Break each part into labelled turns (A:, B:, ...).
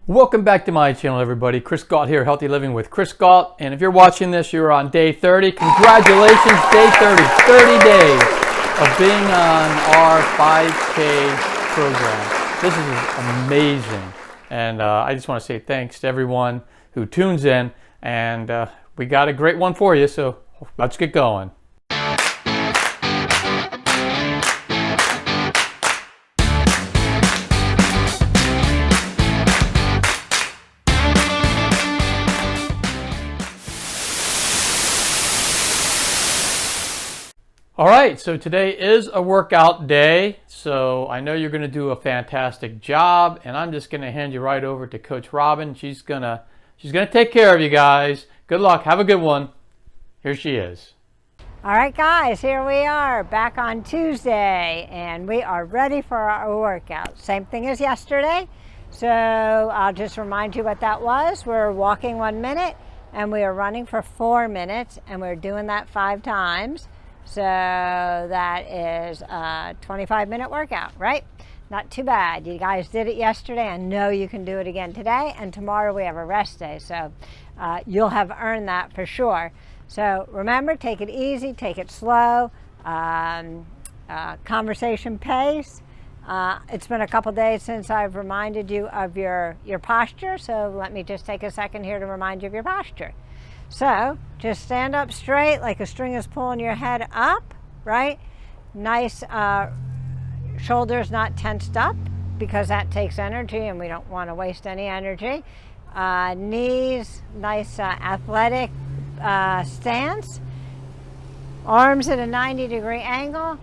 A: Welcome back to my channel, everybody. Chris Gault here, Healthy Living with Chris Gault. And if you're watching this, you're on day 30. Congratulations, day 30. 30 days of being on our 5K program. This is amazing. And I just want to say thanks to everyone who tunes in. And we got a great one for you, so let's get going. All right, so today is a workout day, so I know you're going to do a fantastic job, and I'm just going to hand you right over to Coach Robin. She's gonna take care of you guys. Good luck. Have a good one. Here she is.
B: All right, guys, here we are back on Tuesday, and we are ready for our workout. Same thing as yesterday, so I'll just remind you what that was. We're walking 1 minute, and we are running for 4 minutes, and we're doing that 5 times. So that is a 25-minute workout, right? Not too bad. You guys did it yesterday. I know you can do it again today. And tomorrow we have a rest day. So you'll have earned that for sure. So remember, take it easy, take it slow, conversation pace. It's been a couple days since I've reminded you of your posture. So let me just take a second here to remind you of your posture. So just stand up straight like a string is pulling your head up, right? Nice shoulders not tensed up because that takes energy and we don't want to waste any energy. Knees, nice athletic stance. Arms at a 90-degree angle.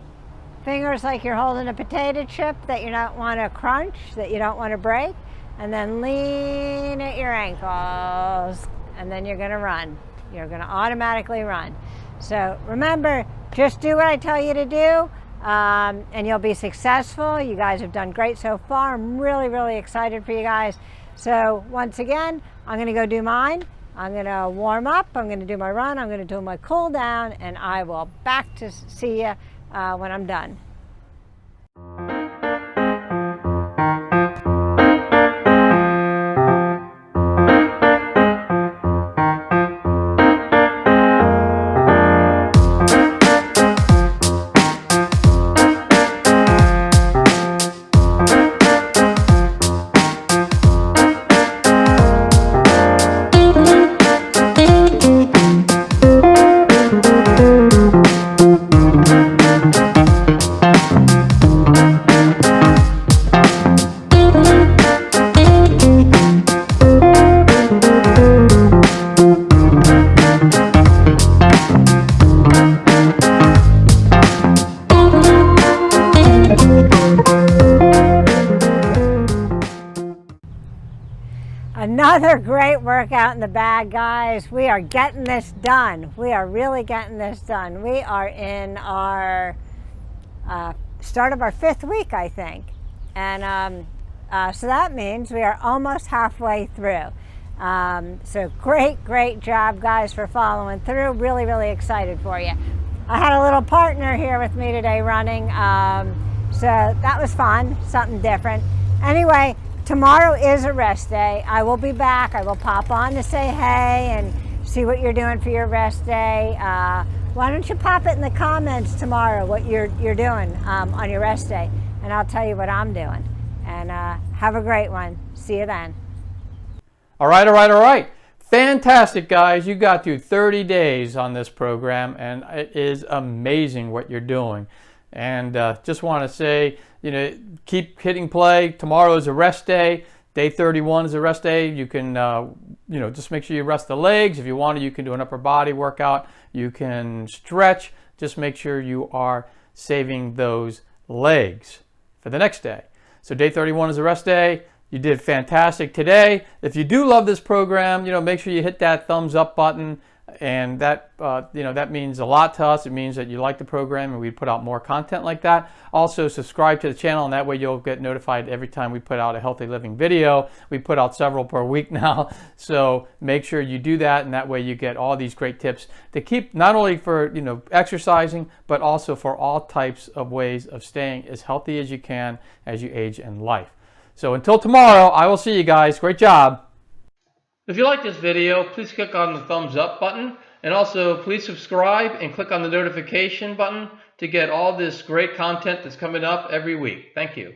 B: Fingers like you're holding a potato chip that you don't want to crunch, that you don't want to break. And then lean at your ankles. And then you're going to run. You're going to automatically run. So remember, just do what I tell you to do, and you'll be successful. You guys have done great so far. I'm really, really excited for you guys. So once again, I'm going to go do mine. I'm going to warm up. I'm going to do my run. I'm going to do my cool down, and I will back to see you when I'm done. Another great workout in the bag, guys. We are getting this done. We are really getting this done. We are in our start of our 5th week, I think. And so that means we are almost halfway through. So great job, guys, for following through. Really, really excited for you. I had a little partner here with me today running. So that was fun, something different. Anyway, tomorrow is a rest day. I will be back. I will pop on to say hey and see what you're doing for your rest day. Why don't you pop it in the comments tomorrow, what you're doing on your rest day, and I'll tell you what I'm doing. And have a great one. See you then.
A: All right. Fantastic, guys. You got through 30 days on this program, and it is amazing what you're doing. And just want to say, keep hitting play. Tomorrow is a rest day. Day 31 is a rest day. You can, just make sure you rest the legs. If you want to, you can do an upper body workout. You can stretch. Just make sure you are saving those legs for the next day. So day 31 is a rest day. You did fantastic today. If you do love this program, make sure you hit that thumbs up button. And that that means a lot to us. It means that you like the program and we put out more content like that. Also subscribe to the channel, and that way you'll get notified every time we put out a healthy living video. We put out several per week now, so make sure you do that, and that way you get all these great tips to keep not only for exercising, but also for all types of ways of staying as healthy as you can as you age in life. So until tomorrow, I will see you guys. Great job. If you like this video, please click on the thumbs up button, and also please subscribe and click on the notification button to get all this great content that's coming up every week. Thank you.